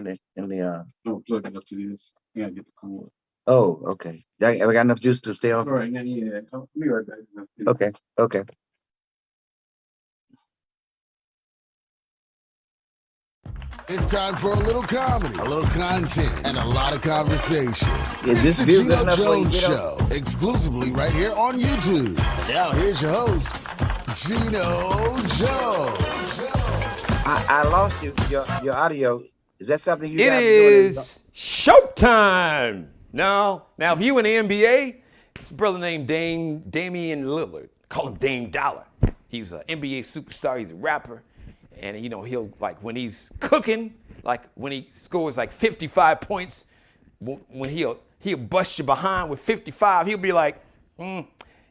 Don't plug it up to this. You gotta get the cord. Oh, okay. I got enough juice to stay on? All right, now, yeah. I'll be right back. Okay, okay. It's time for a little comedy, a little content, and a lot of conversation. Is this It's the views Geno enough for you, Jones Geno? Show, exclusively right here on YouTube. And now here's your host, Geno Jones. I lost your audio. Is that something you It guys are doing? is showtime. Now if you in the NBA, this brother named Damian Lillard, call him Dame Dollar. He's an NBA superstar. He's a rapper, and he'll like when he's cooking, like when he scores like 55 points, when he'll bust you behind with 55, he'll be like,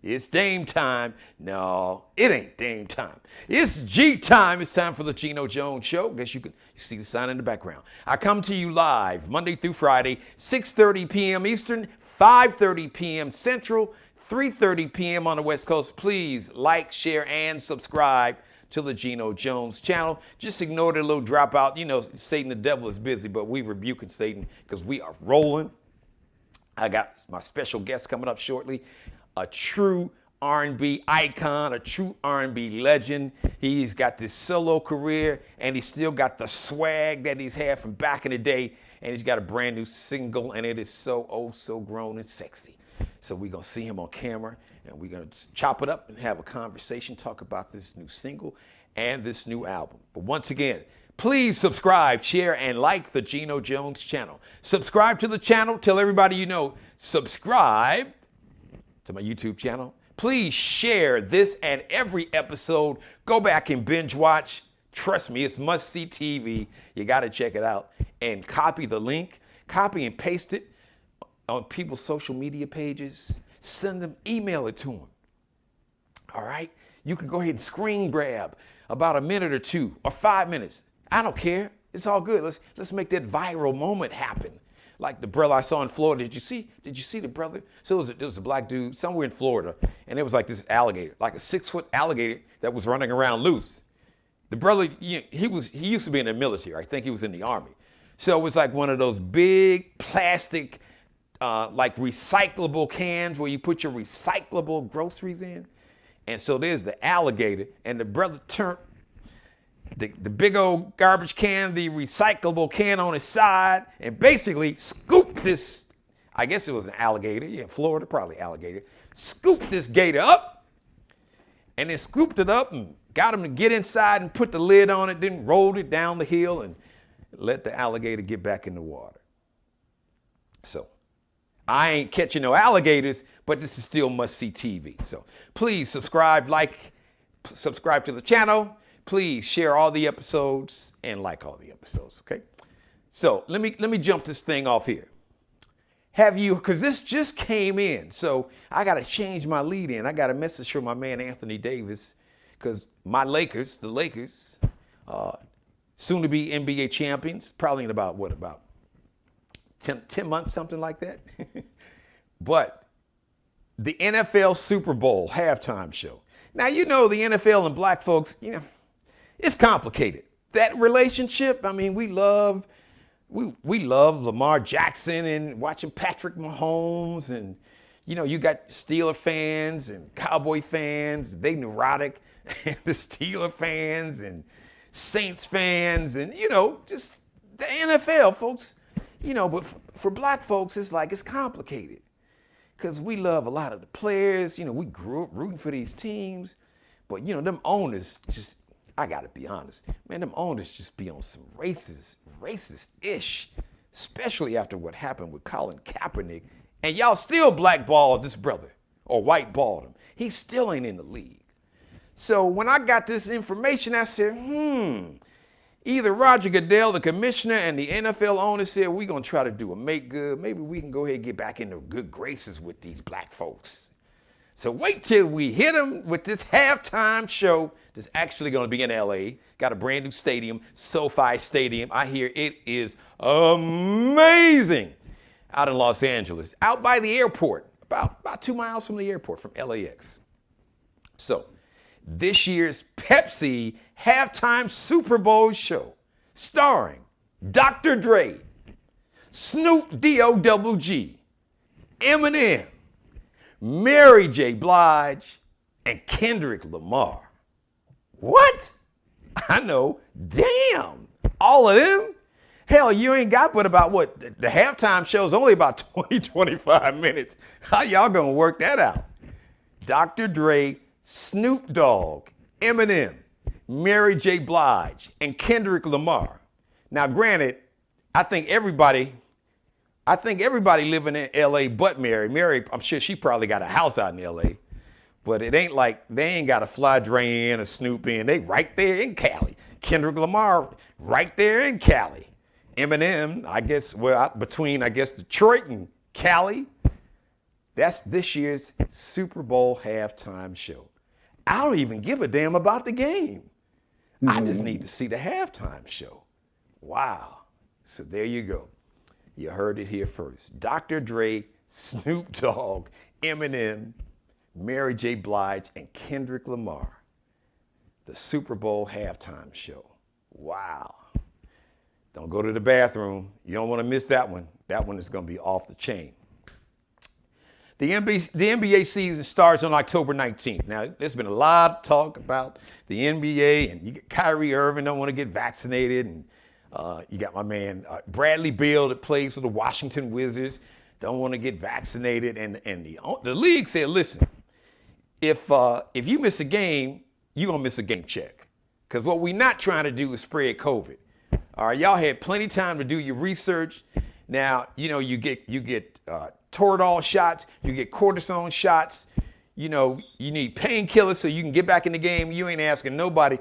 it's Dame time. No, it ain't Dame time. It's G time. It's time for the Geno Jones Show. Guess you can see the sign in the background. I come to you live Monday through Friday, 6:30 p.m. Eastern, 5:30 p.m. Central, 3:30 p.m. on the West Coast. Please like, share, and subscribe to the Geno Jones channel. Just ignore the little dropout. Satan the devil is busy, but we rebuking Satan because we are rolling. I got my special guest coming up shortly. A true R&B icon, a true R&B legend. He's got this solo career, and he's still got the swag that he's had from back in the day, and he's got a brand new single, and it is so grown and sexy. So we're going to see him on camera, and we're going to chop it up and have a conversation, talk about this new single and this new album. But once again, please subscribe, share, and like the Geno Jones channel. Subscribe to the channel. Tell everybody you know. Subscribe to my YouTube channel. Please share this and every episode. Go back and binge watch. Trust me, it's must-see TV. You got to check it out. And copy the link. Copy and paste it on people's social media pages. Send them, email it to them. All right? You can go ahead and screen grab about a minute or 2 or 5 minutes. I don't care. It's all good. Let's make that viral moment happen. Like the brother I saw in Florida. Did you see the brother? So it was a black dude somewhere in Florida, and it was like this alligator, like a 6-foot alligator that was running around loose. The brother, he used to be in the military. I think he was in the army. So it was like one of those big plastic, like recyclable cans where you put your recyclable groceries in. And so there's the alligator, and the brother turned the big old garbage can, the recyclable can on his side, and basically scooped this, I guess it was an alligator, yeah, Florida, probably alligator, scooped this gator up, and then scooped it up and got him to get inside and put the lid on it, then rolled it down the hill and let the alligator get back in the water. So I ain't catching no alligators, but this is still must-see TV. So please subscribe to the channel. Please share all the episodes and like all the episodes, okay? So let me jump this thing off here. Because this just came in, so I got to change my lead in. I got a message from my man Anthony Davis, because my Lakers, the Lakers, soon to be NBA champions, probably in about 10 months, something like that. But the NFL Super Bowl halftime show. Now, the NFL and black folks, it's complicated. That relationship, we love Lamar Jackson and watching Patrick Mahomes, and you got Steeler fans and Cowboy fans, they neurotic, the Steeler fans and Saints fans, and just the NFL folks, but for black folks, it's complicated. Because we love a lot of the players, we grew up rooting for these teams, but them owners just, I gotta be honest, man, them owners just be on some racist-ish, especially after what happened with Colin Kaepernick, and y'all still blackballed this brother, or whiteballed him. He still ain't in the league. So when I got this information, I said, either Roger Goodell, the commissioner, and the NFL owner said, we're gonna try to do a make good. Maybe we can go ahead and get back into good graces with these black folks. So wait till we hit them with this halftime show that's actually going to be in LA. Got a brand new stadium, SoFi Stadium. I hear it is amazing out in Los Angeles, out by the airport, about 2 miles from the airport, from LAX. So this year's Pepsi halftime Super Bowl show, starring Dr. Dre, Snoop Dogg, Eminem, Mary J. Blige, and Kendrick Lamar. What? I know. Damn. All of them? Hell, you ain't got but about what? The halftime show's only about 20, 25 minutes. How y'all gonna work that out? Dr. Dre, Snoop Dogg, Eminem, Mary J. Blige, and Kendrick Lamar. Now, granted, I think everybody living in LA but Mary. Mary, I'm sure she probably got a house out in LA. But it ain't like they ain't got to fly Dre in or Snoop in. They right there in Cali. Kendrick Lamar right there in Cali. Eminem, I guess, between Detroit and Cali. That's this year's Super Bowl halftime show. I don't even give a damn about the game. I just need to see the halftime show. Wow. So there you go. You heard it here first. Dr. Dre, Snoop Dogg, Eminem, Mary J. Blige, and Kendrick Lamar. The Super Bowl halftime show. Wow. Don't go to the bathroom. You don't want to miss that one. That one is going to be off the chain. The NBA season starts on October 19th. Now, there's been a lot of talk about the NBA, and you get Kyrie Irving don't want to get vaccinated, and you got my man Bradley Beal that plays for the Washington Wizards, don't want to get vaccinated, and the league said, listen, if you miss a game, you're going to miss a game check. Because what we're not trying to do is spread COVID. All right, y'all had plenty of time to do your research. Now, you get Toradol shots, you get cortisone shots, you need painkillers so you can get back in the game. You ain't asking nobody,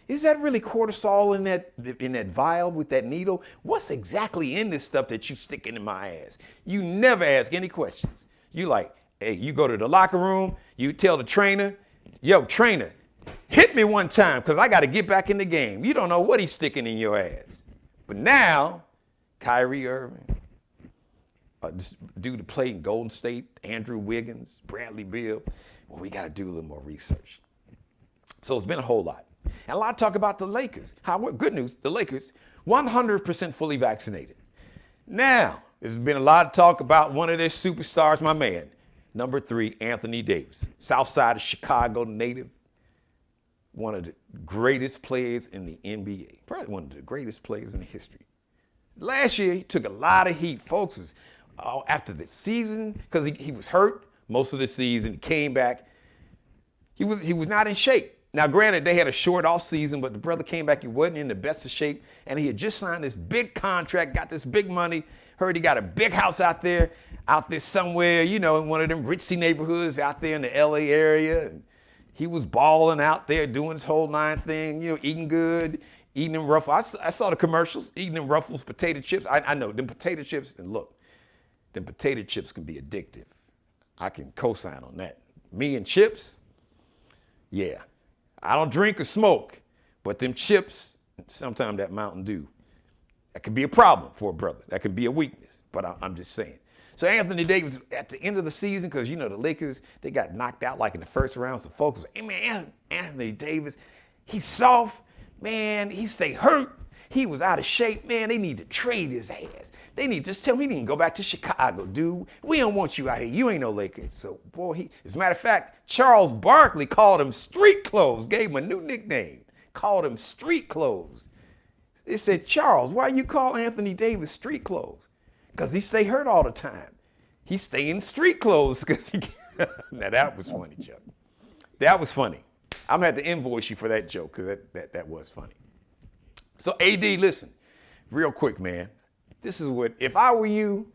is that really cortisol in that vial with that needle? What's exactly in this stuff that you sticking in my ass? You never ask any questions. You like, hey, you go to the locker room, you tell the trainer, yo, trainer, hit me one time because I got to get back in the game. You don't know what he's sticking in your ass. But now, Kyrie Irving, this dude that played in Golden State, Andrew Wiggins, Bradley Beal, well, we got to do a little more research. So it's been a whole lot. And a lot of talk about the Lakers. Good news, the Lakers, 100% fully vaccinated. Now, there's been a lot of talk about one of their superstars, my man, number 3, Anthony Davis, South Side of Chicago native, one of the greatest players in the NBA, probably one of the greatest players in history. Last year, he took a lot of heat. Folks was after the season, because he was hurt most of the season, he came back. He was not in shape. Now, granted, they had a short off season, but the brother came back, he wasn't in the best of shape, and he had just signed this big contract, got this big money, heard he got a big house out there somewhere, in one of them ritzy neighborhoods out there in the LA area. And he was balling out there, doing his whole 9 thing, eating good, eating them Ruffles. I saw the commercials, eating them Ruffles potato chips. I know, them potato chips, and look, them potato chips can be addictive. I can co-sign on that. Me and chips, yeah. I don't drink or smoke, but them chips, sometimes that Mountain Dew, that could be a problem for a brother. That could be a weakness, but I'm just saying. So Anthony Davis, at the end of the season, because, the Lakers, they got knocked out like in the first round, so folks were, hey, man, Anthony Davis, he's soft, man, he stay hurt, he was out of shape, man, they need to trade his ass. They need to just tell him he need to go back to Chicago, dude. We don't want you out here. You ain't no Lakers. So, boy, as a matter of fact, Charles Barkley called him Street Clothes, gave him a new nickname, called him Street Clothes. They said, Charles, why you call Anthony Davis Street Clothes? Because he stay hurt all the time. He stay in street clothes. Because Now, that was funny, Chuck. That was funny. I'm going to have to invoice you for that joke because that was funny. So, AD, listen, real quick, man. This is what, if I were you,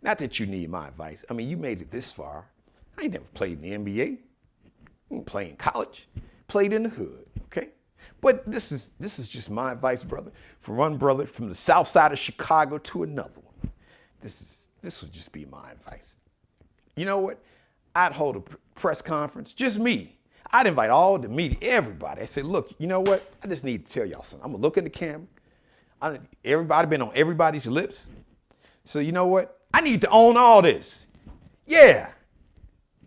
not that you need my advice. I mean, you made it this far. I ain't never played in the NBA. I didn't play in college. Played in the hood, okay? But this is just my advice, brother. From one brother from the south side of Chicago to another one. This would just be my advice. You know what? I'd hold a press conference, just me. I'd invite all the media, everybody. I say, look, you know what? I just need to tell y'all something. I'm going to look in the camera. Everybody been on everybody's lips. So you know what? I need to own all this. Yeah,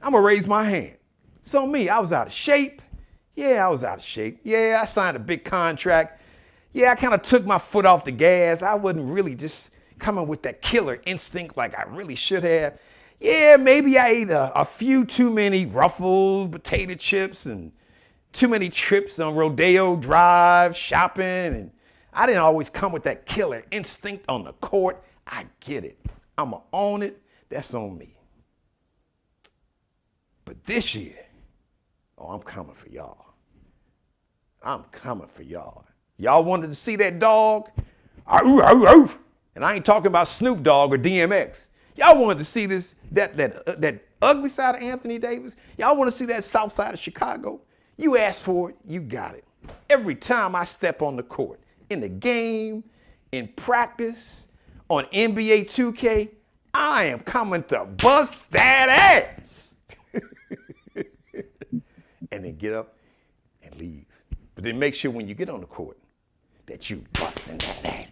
I'm going to raise my hand. So me, I was out of shape. Yeah, I was out of shape. Yeah, I signed a big contract. yeah, I kind of took my foot off the gas. I wasn't really just coming with that killer instinct like I really should have. Yeah, maybe I ate a few too many Ruffles, potato chips, and too many trips on Rodeo Drive shopping. And I didn't always come with that killer instinct on the court. I get it. I'ma own it. That's on me. But this year, oh, I'm coming for y'all. I'm coming for y'all. Y'all wanted to see that dog? And I ain't talking about Snoop Dogg or DMX. Y'all wanted to see that ugly side of Anthony Davis? Y'all want to see that south side of Chicago? You asked for it, you got it. Every time I step on the court, in the game, in practice, on NBA 2K, I am coming to bust that ass. And then get up and leave. But then make sure when you get on the court that you busting that ass.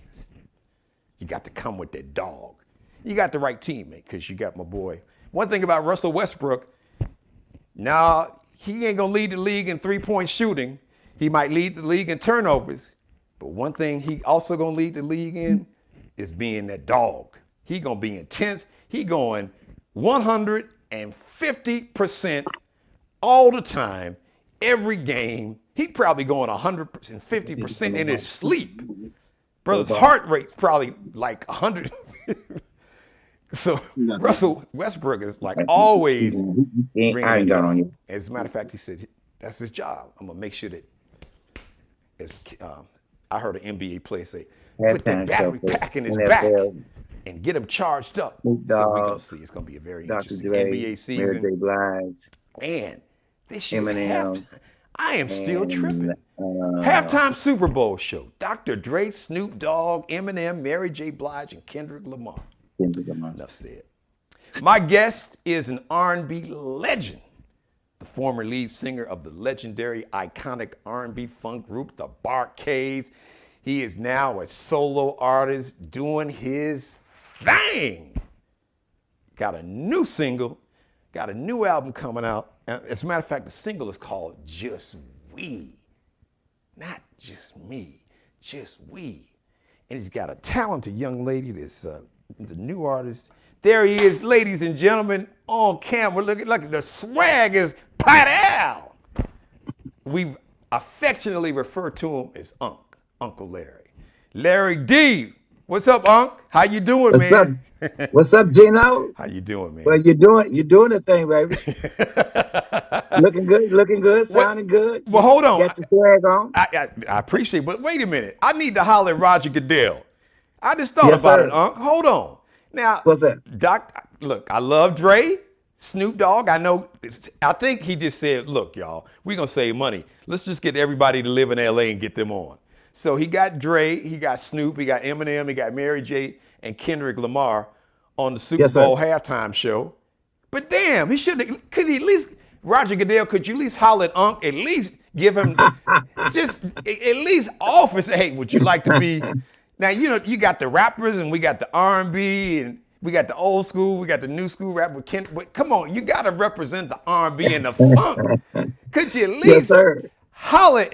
You got to come with that dog. You got the right teammate because you got my boy. One thing about Russell Westbrook, now he ain't gonna lead the league in three-point shooting. He might lead the league in turnovers. But one thing he also gonna lead the league in is being that dog. He gonna be intense. He going 150% all the time, every game. He probably going 150% in his sleep. Brother's heart rate's probably like 100. So Russell Westbrook is like always bringing it down. As a matter of fact, he said that's his job. I'm gonna make sure that, as I heard an NBA player say, put that battery pack in his back and get him charged up. So we're gonna see. It's gonna be a very interesting NBA season. Mary J. Blige, and this year's Eminem, halftime. I am still tripping. Halftime Super Bowl show. Dr. Dre, Snoop Dogg, Eminem, Mary J. Blige, and Kendrick Lamar. Enough said. My guest is an R&B legend, the former lead singer of the legendary, iconic R&B funk group, the Barcades. He is now a solo artist doing his thing. Got a new single, got a new album coming out. As a matter of fact, the single is called Just We. Not just me, just we. And he's got a talented young lady that's the new artist. There he is, ladies and gentlemen, on camera. Look at the swag is Pat Al. We affectionately refer to him as Uncle Larry. Larry D. What's up, Unc? How you doing, What's man? up? What's up, Geno? How you doing, man? Well, you're doing the thing, baby. looking good, sounding good. Well, hold on. Got your swag on. I appreciate it, but wait a minute. I need to holler at Roger Goodell. I just thought Yes, about sir. it, Unc. Hold on. Now, What's that? Doc, look, I love Dre, Snoop Dogg. I think he just said, look, y'all, we're going to save money. Let's just get everybody to live in L.A. and get them on. So he got Dre, he got Snoop, he got Eminem, he got Mary J. and Kendrick Lamar on the Super Bowl halftime show. But damn, could he at least, Roger Goodell, could you at least holler at Unc, at least give him, just at least offer, say, hey, would you like to be, now, you know, you got the rappers and we got the R&B and we got the old school, we got the new school rap with Ken, but come on, you got to represent the R&B and the funk. Could you at least holler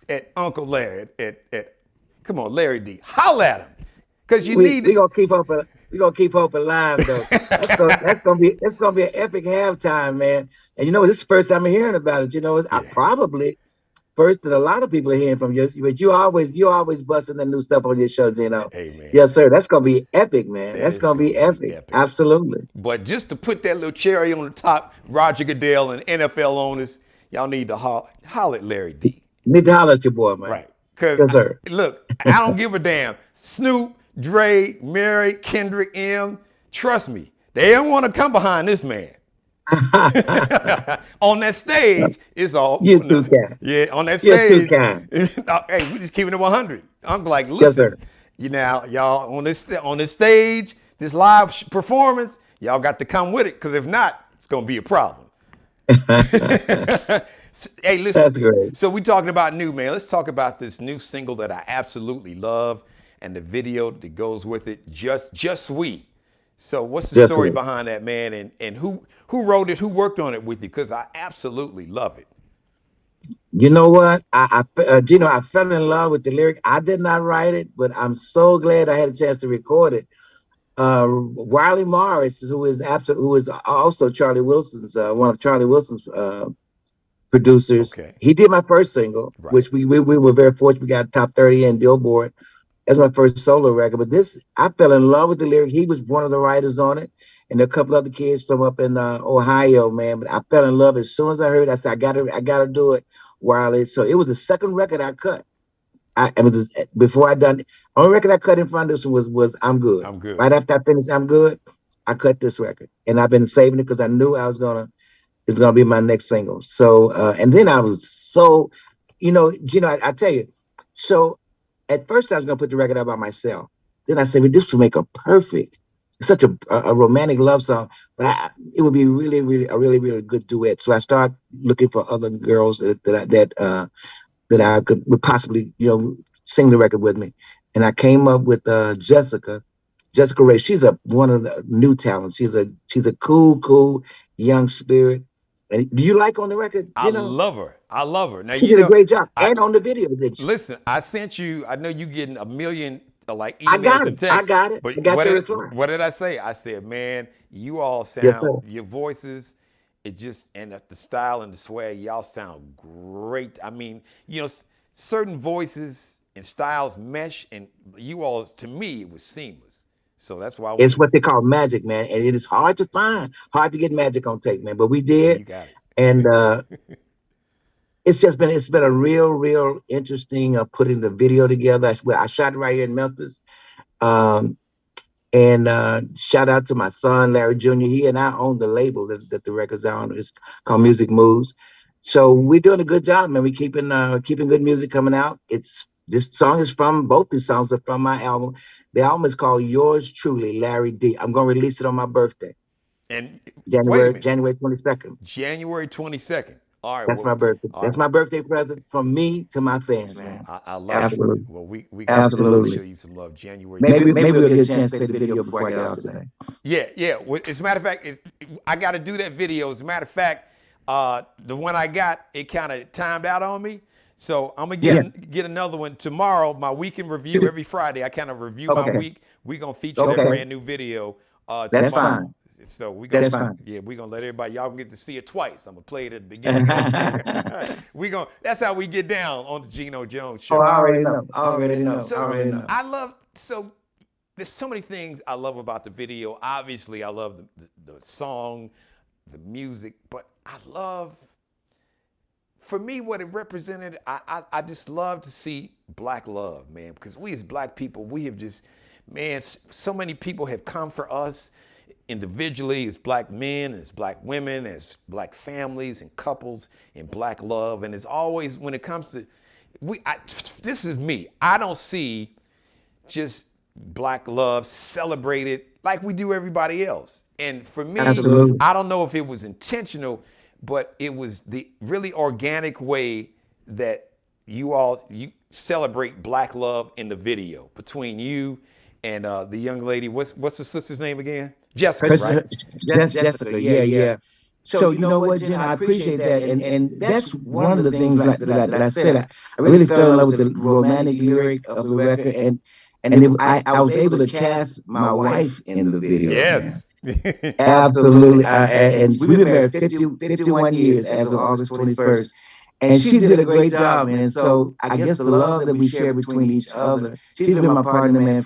at Uncle Larry, come on, Larry D, holler at him. Because we gonna keep hope alive though. That's gonna be an epic halftime, man. And you know, this is the first time I'm hearing about it. You know, I probably first that a lot of people are hearing from you, but you always busting the new stuff on your show, Geno. Hey, man. Yes, sir. That's gonna be epic, man. That's gonna be epic. Absolutely. But just to put that little cherry on the top, Roger Goodell and NFL owners, y'all need to holler at Larry D. You need to holler at your boy, man. Right. Because look, I don't give a damn. Snoop, Dre, Mary, Kendrick, M, trust me, they don't want to come behind this man. On that stage, it's all you too kind. Yeah, on that stage. You're too kind. Hey, we just keeping it 100. I'm like, listen, y'all on this stage, this live performance, y'all got to come with it, because if not, it's gonna be a problem. Hey, listen. That's great. So we talking about new, man. Let's talk about this new single that I absolutely love, and the video that goes with it. Just We. So what's the story behind that, man? And who wrote it? Who worked on it with you? Because I absolutely love it. You know what? Gino, I fell in love with the lyric. I did not write it, but I'm so glad I had a chance to record it. Wiley Morris, who is also Charlie Wilson's one of Charlie Wilson's producers. Okay. He did my first single, Right. which we were very fortunate. We got top 30 in Billboard. That's my first solo record. But this, I fell in love with the lyric. He was one of the writers on it, and a couple other kids from up in Ohio, man. But I fell in love as soon as I heard it. I said, I gotta do it, Wiley. So it was the second record I cut. It was before I done. Only record I cut in front of this one was I'm Good. I'm Good. Right after I finished I'm Good, I cut this record, and I've been saving it because I knew it's gonna be my next single. So and then I was so, Gino, I tell you, so at first I was gonna put the record out by myself. Then I said, well, this would make a perfect, such a romantic love song, but it would be really good duet. So I started looking for other girls that I would possibly, sing the record with me. And I came up with Jessica Ray. She's one of the new talents. She's a cool young spirit. And do you like on the record? I love her. I love her. Now She you did a know. great job, and on the video, did she? Listen, I sent you. I know you getting a million like I emails got and it. texts. I got it. But I got what your did, reply. what did I say? I said, man, you all Yes, sound sir. your voices. It just and the style and the swag, y'all sound great. I mean, certain voices and styles mesh, and you all, to me, it was seamless. So that's why I It's wanted. what they call magic, man, and it is hard to find, hard to get magic on tape, man. But we did, You got and it. it's been a real interesting putting the video together. I shot it right here in Memphis. Um, And shout out to my son, Larry Jr. He and I own the label that the record's on. It's called Music Moves. So we're doing a good job, man. We keeping good music coming out. Both these songs are from my album. The album is called Yours Truly, Larry D. I'm gonna release it on my birthday, And wait a January minute, January 22nd. January 22nd. All right, That's well, my birthday. all That's right. my birthday present from me to my fans, man. I love it. Absolutely. Well, we got to Absolutely. show you some love. January Maybe we'll get a chance to play the video before I get out today. Yeah. Well, as a matter of fact, I got to do that video. As a matter of fact, the one I got, it kind of timed out on me. So I'm gonna get another one tomorrow. My weekend review every Friday. I kind of review my week. We're gonna feature that brand new video That's tomorrow. fine. So we That's gonna fine. we're gonna let everybody, y'all get to see it twice. I'm gonna play it at the beginning. That's how we get down on the Geno Jones show. Oh, I already know. I already know. So I already know. there's so many things I love about the video. Obviously, I love the song, the music, but I love, for me, what it represented. I just love to see black love, man, because we as black people, we have just, man, so many people have come for us individually as black men, as black women, as black families and couples in black love. And it's always, when it comes to, this is me. I don't see just black love celebrated like we do everybody else. And for me, Absolutely. I don't know if it was intentional, but it was the really organic way that you celebrate black love in the video between you and the young lady. What's the sister's name again? Jessica, right? Jessica, yeah. So you know what, Jen, I appreciate that, and that's one of the things that I said. I really fell in love with the romantic lyric of the record, I was able to cast my wife in the video. Yes. Absolutely. And we've been married 51 years as of August 21st. And she did a great job, man. So I guess the love that we share between each other, she's been my partner, man,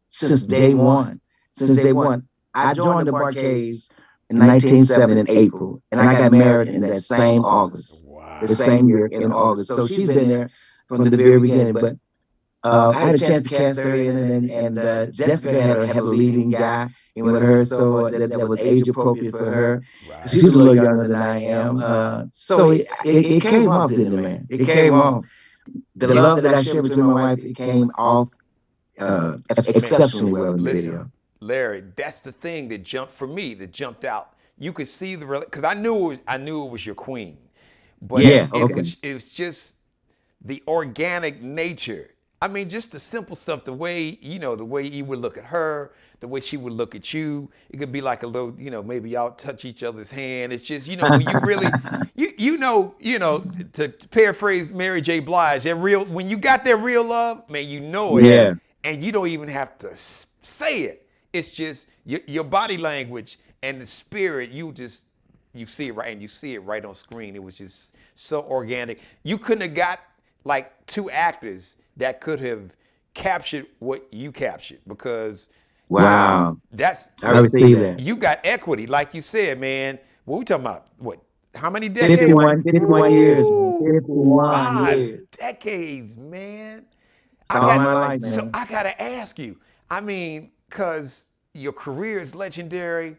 since day one. Since day one. I joined the Barcades in 1970 in April, and I got married in that same August, Wow. the same year in August. So she's been there from the very beginning. But I had a chance to cast her in, and Jessica had a leading guy in with her, so that was age appropriate for her. Right. She's a little younger than I am. So it came off, didn't it, man? It came off. The love that I shared between my wife, it came off exceptionally well in the video. Larry, that's the thing that jumped out. You could see because I knew it was your queen, but Yeah, it was just the organic nature. I mean, just the simple stuff, the way, the way you would look at her, the way she would look at you. It could be like a little, maybe y'all touch each other's hand. It's just, when you really, to paraphrase Mary J. Blige, when you got that real love, man, you know it. Yeah. And you don't even have to say it. It's just your body language and the spirit, you see it right, and you see it right on screen. It was just so organic. You couldn't have got like two actors that could have captured what you captured, because Wow. I receive that. You got equity, like you said, man. What we talking about? What? How many decades? 51 years. Ooh, 51 5 years. decades, man. All my life, man. So I gotta ask you. I mean, cause your career is legendary.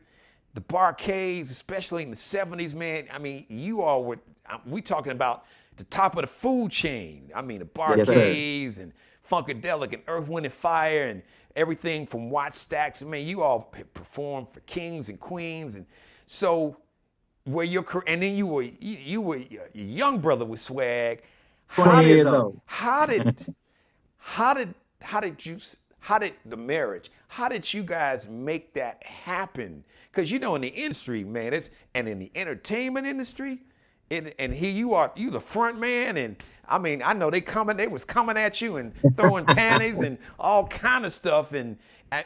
The Barcades, especially in the '70s, man. I mean, you all were. We talking about the top of the food chain. I mean, the Barcades and Funkadelic and Earth, Wind and Fire and everything from Watt Stacks. I mean, you all performed for kings and queens, and so where your career, and then you were a young brother with swag. 20 years old. How did the marriage? How did you guys make that happen? Because in the industry, man, and in the entertainment industry, and here you are, you the front man, and I mean, I know they was coming at you and throwing panties and all kind of stuff, and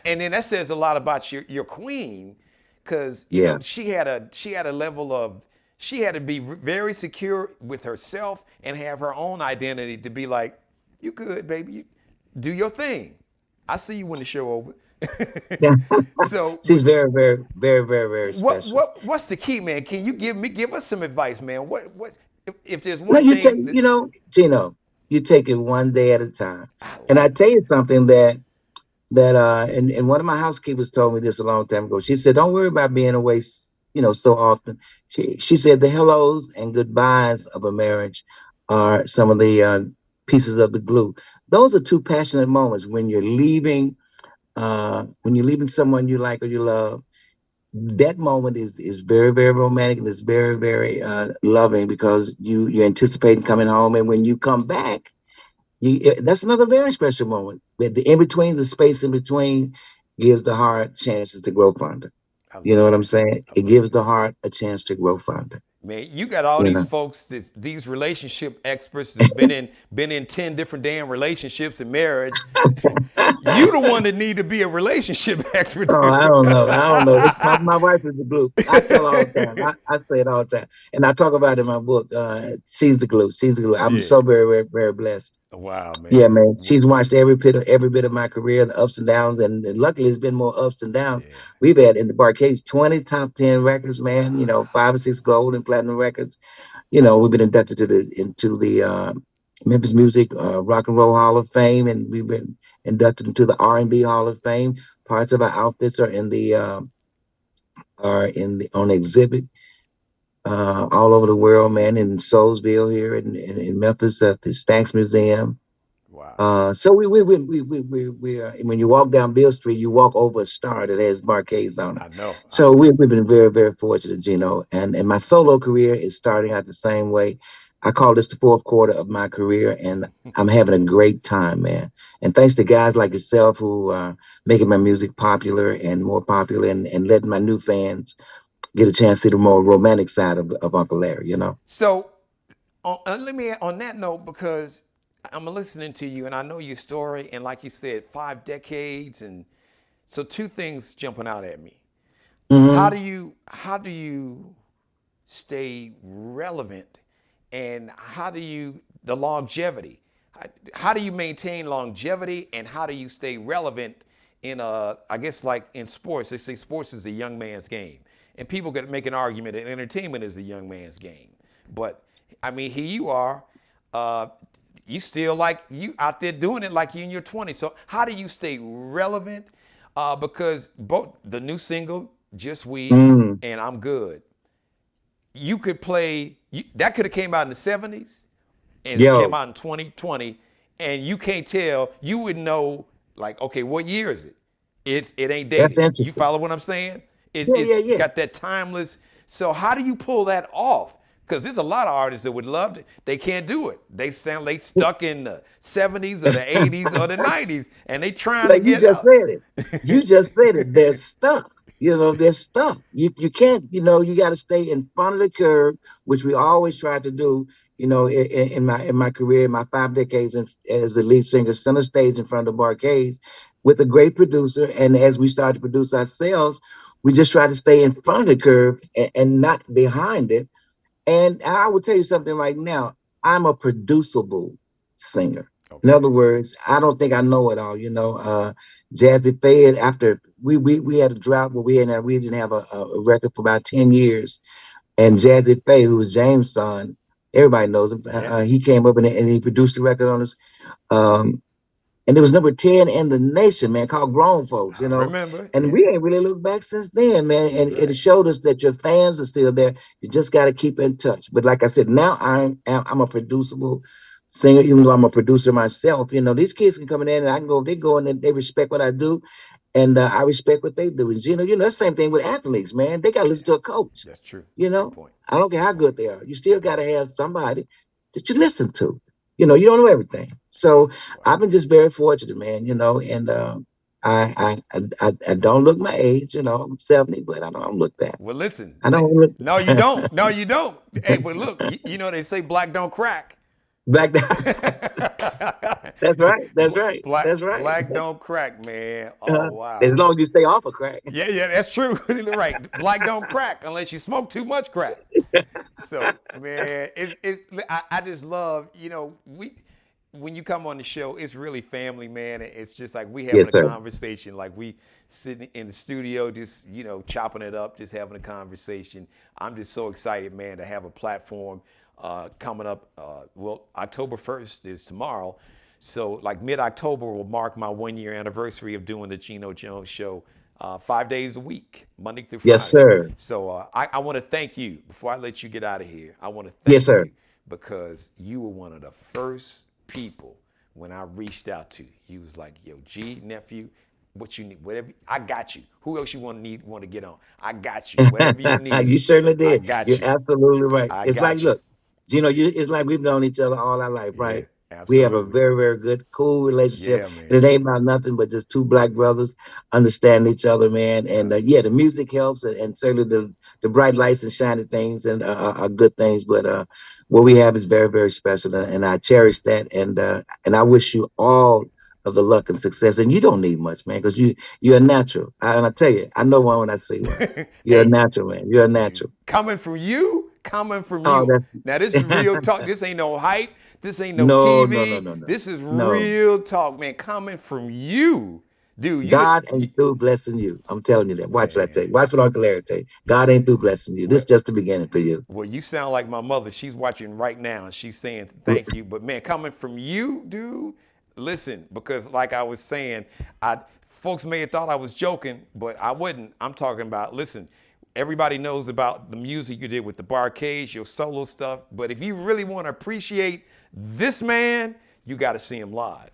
then that says a lot about your queen, because she had a level of, she had to be very secure with herself and have her own identity to be like, you good, baby, you do your thing. I see you when the show over. So she's very, very, very, very, very special. What's the key, man? Can you give us some advice, man? What if there's one thing? Geno, you take it one day at a time. And I tell you something that and one of my housekeepers told me this a long time ago. She said, "Don't worry about being away, so often." She said the hellos and goodbyes of a marriage are some of the pieces of the glue. Those are two passionate moments when you're leaving someone you like or you love. That moment is very, very romantic, and it's very, very loving, because you're anticipating coming home, and when you come back, that's another very special moment. But the space in between gives the heart chances to grow fonder. You know what I'm saying? It gives the heart a chance to grow fonder. Man, you got all these folks, these relationship experts that's been in 10 different damn relationships and marriage. You the one that need to be a relationship expert. Oh, I don't know. My wife is the glue. I tell all the time. I say it all the time, and I talk about it in my book. She's the glue. She's the glue. I'm so very, very, very blessed. Wow, man. Yeah, man. She's watched every bit of my career, the ups and downs, and luckily it's been more ups and downs. Yeah. We've had in the Barcades 20 top 10 records, man. 5 or 6 gold and platinum records. We've been inducted into the Memphis Music Rock and Roll Hall of Fame, and we've been inducted into the R&B Hall of Fame. Parts of our outfits are on exhibit all over the world, man. In Soulsville here in Memphis at the Stax Museum. Wow. So we when you walk down Beale Street, you walk over a star that has Barcades on it. I know. So we've been very, very fortunate, Geno. And my solo career is starting out the same way. I call this the fourth quarter of my career, and I'm having a great time, man. And thanks to guys like yourself who are making my music popular and more popular, and letting my new fans get a chance to see the more romantic side of Uncle Larry, So let me on that note, because I'm listening to you and I know your story, and like you said, 5 decades, and so 2 things jumping out at me. Mm-hmm. How do you stay relevant, and the longevity? How do you maintain longevity, and how do you stay relevant in I guess like in sports, they say sports is a young man's game. And people could make an argument that entertainment is a young man's game. But I mean, here you are, you still like you out there doing it like you in your 20s. So how do you stay relevant? Because both the new single, Just We and I'm Good, you could play, that could have came out in the 70s and it came out in 2020, and you can't tell, you wouldn't know, like, okay, what year is it? It ain't dated. You follow what I'm saying? It's got that timeless. So how do you pull that off? Because there's a lot of artists that would love it. They can't do it. They sound they stuck in the 70s or the 80s or the 90s, and they trying to Like you get just out. said it. You just said it. They're stuck. They're stuck. You can't, you got to stay in front of the curve, which we always try to do, in my career, in my 5 decades as the lead singer, center stage in front of the barcades with a great producer. And as we start to produce ourselves, we just try to stay in front of the curve and not behind it. And I will tell you something right now. I'm a producible singer. In Okay. other words, I don't think I know it all. Jazzy Fed, after we had a drought where we didn't have a record for about 10 years. And Jazzy Faye, who was James' son, everybody knows him. Yeah. He came up and he produced the record on us. Um, and it was number 10 in the nation, man, called Grown Folks, I remember. And Yeah. we ain't really looked back since then, man. And Right. it showed us that your fans are still there. You just got to keep in touch. But like I said, now I'm a producible singer, even though I'm a producer myself. These kids can come in and they go and they respect what I do. And I respect what they do. And Geno, the same thing with athletes, man. They got to listen to a coach. That's true. You know, Good point. I don't care how good they are. You still got to have somebody that you listen to. You don't know everything. So I've been just very fortunate, man. And I don't look my age. I'm 70, but I don't look that. Well, listen. I don't look. No, you don't. No, you don't. Hey, but look, they say black don't crack. Back then. That's right. That's right. Black, That's right. Black don't crack, man. Oh, wow. As long as you stay off of crack. Yeah, that's true. Right. Black don't crack unless you smoke too much crack. So, man, I just love, when you come on the show, it's really family, man. It's just like we having a conversation, like we sitting in the studio, just, chopping it up, just having a conversation. I'm just so excited, man, to have a platform coming up. October 1st is tomorrow. So like mid-October will mark my 1-year anniversary of doing the Geno Jones Show 5 days a week, Monday through Friday. Yes, sir. So I want to thank you before I let you get out of here. I want to thank you because you were one of the first people when I reached out to. You was like, yo, G, nephew, what you need, whatever, I got you. Who else you want to get on? I got you. Whatever you need. You certainly did. I got You're you. absolutely right. I It's got like, you. look, it's like we've known each other all our life, right? Yes, we have a absolutely. very, very good, cool relationship. Yeah, man. And it ain't about nothing but just two black brothers understanding each other, man. And the music helps, and certainly the bright lights and shiny things and are good things. But what we have is very, very special, and I cherish that. And I wish you all of the luck and success. And you don't need much, man, because you're a natural. And I tell you, I know one when I see one. You're a natural, man. You're a natural. Coming from you. Oh, Now this is real talk. This ain't no hype. This ain't no TV. No. This is real talk, man. Coming from you, dude. God ain't through blessing you. I'm telling you that. Watch what I tell you. Watch what Uncle Larry tell you. God ain't through blessing you. This is just the beginning for you. Well, you sound like my mother. She's watching right now, and she's saying thank you. But man, coming from you, dude. Listen, because like I was saying, folks may have thought I was joking, but I wasn't. I'm talking about. Listen. Everybody knows about the music you did with the Barcades, your solo stuff. But if you really want to appreciate this man, you got to see him live.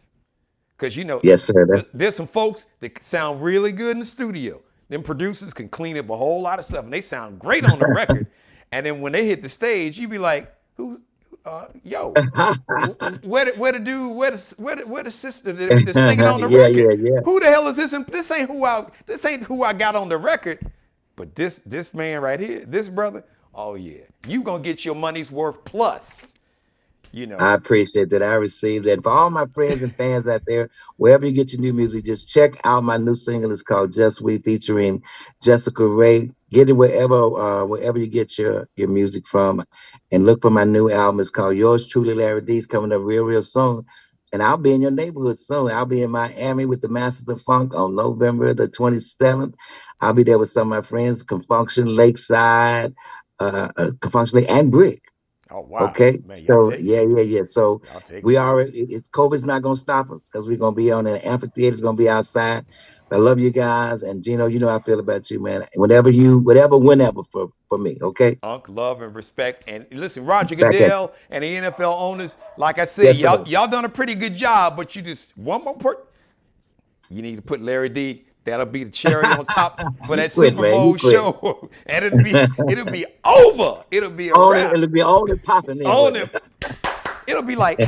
Because, yes, sir, there's some folks that sound really good in the studio. Them producers can clean up a whole lot of stuff, and they sound great on the record. And then when they hit the stage, you be like, where the sister that's singing on the record? Yeah. Who the hell is this? This ain't who I got on the record. But this man right here, this brother, oh yeah, you gonna get your money's worth plus. I appreciate that. I received that. For all my friends and fans out there, wherever you get your new music, just check out my new single. It's called Just We, featuring Jessica Ray. Get it wherever you get your music from, and look for my new album. It's called Yours Truly, Larry D. It's coming up real soon. And I'll be in your neighborhood soon. I'll be in Miami with the Masters of Funk on November the 27th. I'll be there with some of my friends, Confunction, Lakeside, Confunction, and Brick. Oh, wow. Okay. Man, so, yeah. So we already, COVID's not going to stop us because we're going to be on an amphitheater. It's going to be outside. I love you guys. And Geno, you know how I feel about you, man. Whenever for me, okay? Unc, love and respect. And listen, Roger Goodell and the NFL owners, like I said, y'all done a pretty good job, but you just, one more part. You need to put Larry D That'll be the cherry on top for You that quit, Super man. You Bowl quit. show. And it'll be over. It'll be a wrap. It'll be on and popping in On with it. it. It'll be like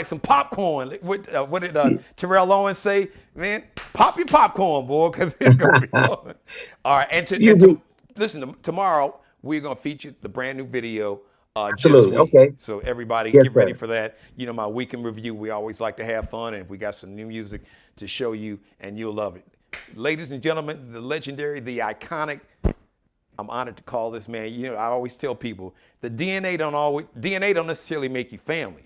some popcorn. What did Terrell Owens say? Man, pop your popcorn, boy, because it's gonna be on. All right, and listen, tomorrow we're gonna feature the brand new video. Absolutely. Just We. Okay. So everybody Yes, get ready sir. for that. You know, my weekend review, we always like to have fun, and we got some new music to show you, and you'll love it. Ladies and gentlemen, the legendary, the iconic, I'm honored to call this man. You know, I always tell people the DNA don't necessarily make you family.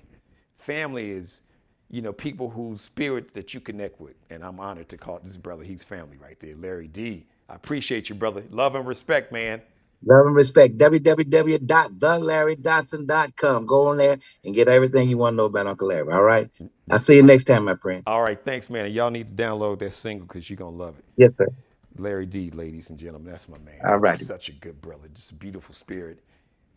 Family is, you know, people whose spirit that you connect with. And I'm honored to call this brother. He's family right there, Larry D. I appreciate you, brother. Love and respect, man. Love and respect. www.thelarrydotson.com. Go on there and get everything you want to know about Uncle Larry. All right. I'll see you next time, my friend. All right, thanks, man. And y'all need to download that single because you're gonna love it. Yes, sir. Larry D, ladies and gentlemen, that's my man. All right. He's such a good brother, just a beautiful spirit.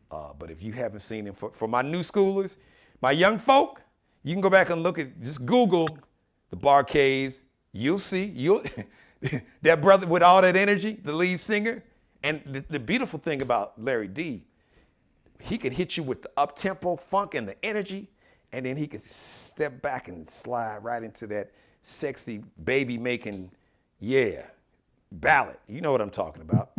But if you haven't seen him, for my new schoolers, my young folk, you can go back and look at, just Google the Barcades. You'll see, that brother with all that energy, the lead singer. And the beautiful thing about Larry D, he could hit you with the up-tempo funk and the energy, and then he could step back and slide right into that sexy baby-making, ballad. You know what I'm talking about.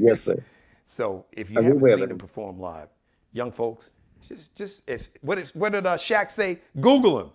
Yes, sir. So if you I haven't will, seen man. him perform live, young folks, what did Shaq say? Google him.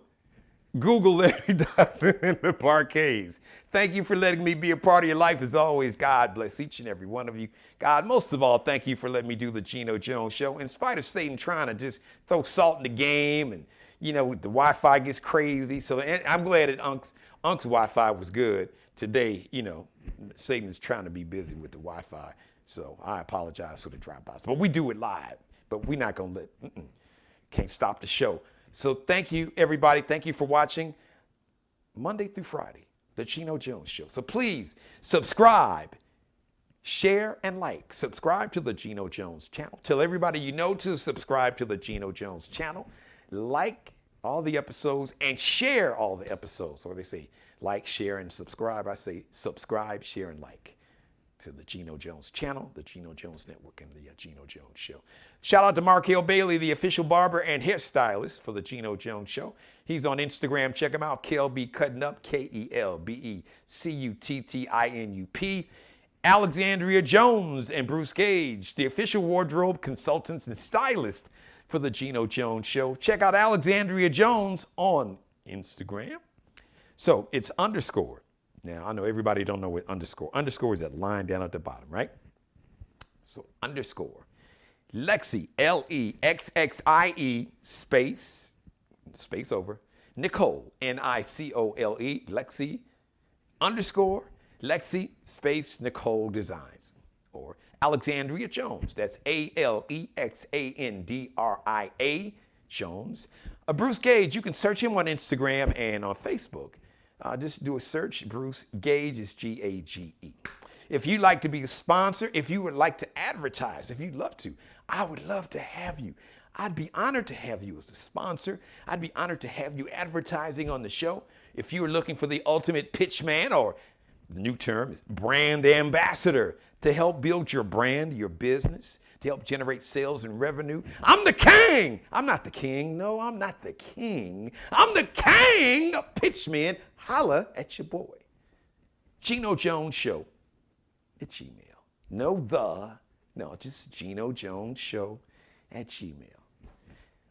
Google Larry Dotson in the Barcades. Thank you for letting me be a part of your life as always. God bless each and every one of you. God, most of all, thank you for letting me do the Geno Jones Show. In spite of Satan trying to just throw salt in the game and, you know, the Wi-Fi gets crazy. So I'm glad that Unc's Wi-Fi was good. Today, you know, Satan is trying to be busy with the Wi-Fi. So I apologize for the dropouts. But we do it live. But we're not going to can't stop the show. So thank you, everybody. Thank you for watching Monday through Friday, the Geno Jones Show. So please subscribe, share, and like. Subscribe to the Geno Jones channel. Tell everybody you know to subscribe to the Geno Jones channel. Like all the episodes and share all the episodes. Or they say like, share, and subscribe. I say subscribe, share, and like to the Geno Jones channel, the Geno Jones Network, and the Geno Jones Show. Shout out to Markel Bailey, the official barber and hairstylist for the Geno Jones Show. He's on Instagram. Check him out. KLB Cutting Up, KELBECUTTINUP. Alexandria Jones and Bruce Gage, the official wardrobe consultants and stylists for the Geno Jones Show. Check out Alexandria Jones on Instagram. So it's _ Now, I know everybody don't know what underscore is, that line down at the bottom, right? So _ Lexi, LEXXIE space over, Nicole, NICOLE, Lexi Lexi space Nicole Designs, or Alexandria Jones, that's ALEXANDRIA Jones. Bruce Gage, you can search him on Instagram and on Facebook. Just do a search. Bruce Gage is GAGE. If you'd like to be a sponsor, if you would like to advertise, if you'd love to, I would love to have you. I'd be honored to have you as a sponsor. I'd be honored to have you advertising on the show. If you are looking for the ultimate pitch man, or the new term is brand ambassador, to help build your brand, your business, to help generate sales and revenue. I'm the king. I'm not the king. No, I'm not the king. I'm the king of pitchmen. Holla at your boy. Geno Jones Show at Gmail. No, just Geno Jones Show at Gmail.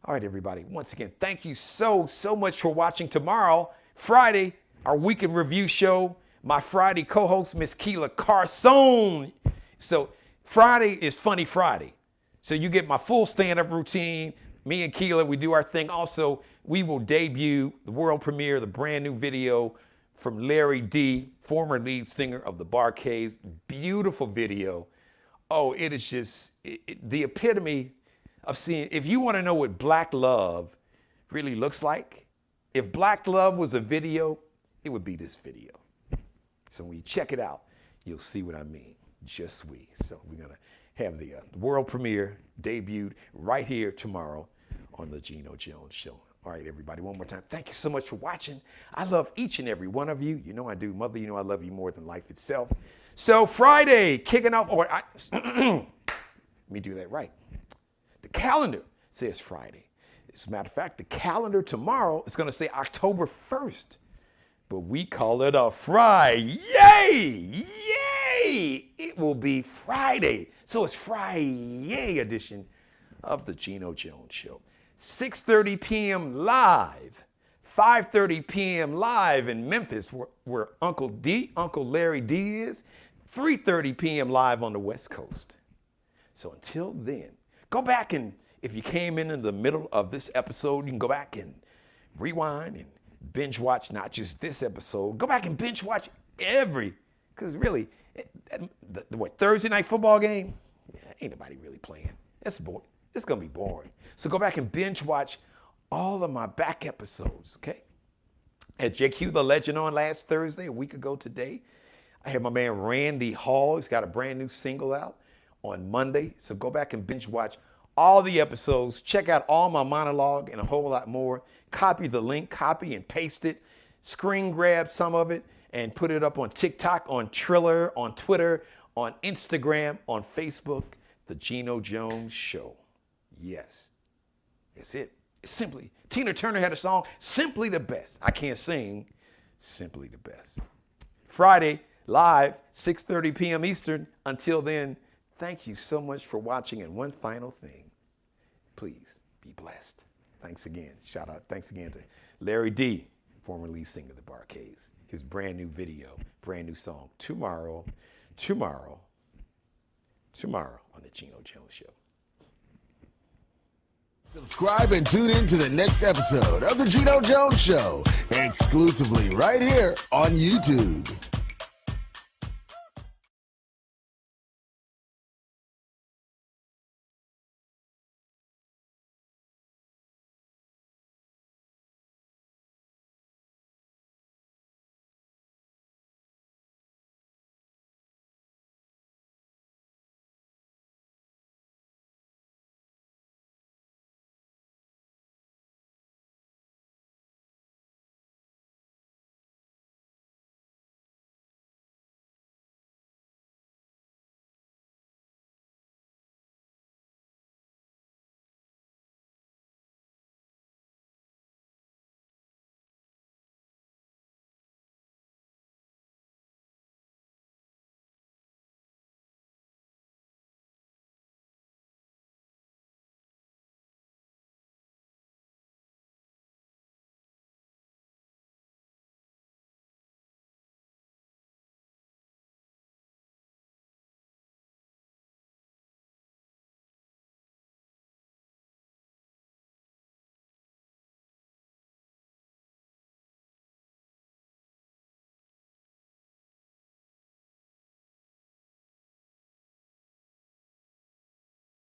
All right, everybody. Once again, thank you so much for watching. Tomorrow, Friday, our weekend review show. My Friday co-host, Miss Keela Carson. So Friday is Funny Friday. So you get my full stand-up routine. Me and Keela, we do our thing. Also, we will debut the world premiere, the brand new video from Larry D, former lead singer of the Barcades. Beautiful video. Oh, it is just the epitome of seeing. If you want to know what black love really looks like, if black love was a video, it would be this video. So when you check it out, you'll see what I mean. Just we. So we're going to have the world premiere debuted right here tomorrow on the Geno Jones Show. All right, everybody, one more time. Thank you so much for watching. I love each and every one of you. You know I do. Mother, you know I love you more than life itself. So Friday, kicking off, let me do that right. The calendar says Friday. As a matter of fact, the calendar tomorrow is going to say October 1st. But we call it a Friday. Yay! It will be Friday. So it's Friday edition of the Geno Jones Show. 6:30 p.m. live. 5:30 p.m. live in Memphis where Uncle Larry D is. 3:30 p.m. live on the West Coast. So until then, go back and if you came in the middle of this episode, you can go back and rewind and binge watch not just this episode. Go back and binge watch because really, the Thursday night football game, ain't nobody really playing. It's boring. It's going to be boring. So go back and binge watch all of my back episodes, okay? I had JQ the Legend on last Thursday, a week ago today. I had my man Randy Hall. He's got a brand new single out on Monday. So go back and binge watch all the episodes. Check out all my monologue and a whole lot more. Copy the link, copy and paste it. Screen grab some of it and put it up on TikTok, on Triller, on Twitter, on Instagram, on Facebook. The Geno Jones Show. Yes, it's it. It's simply, Tina Turner had a song, Simply the Best. I can't sing, Simply the Best. Friday, live, 6:30 p.m. Eastern. Until then, thank you so much for watching. And one final thing, please be blessed. Thanks again. Shout out, thanks again to Larry D, former lead singer of the Barcades. His brand new video, brand new song, tomorrow on the Geno Jones Show. Subscribe and tune in to the next episode of the Geno Jones Show, exclusively right here on YouTube.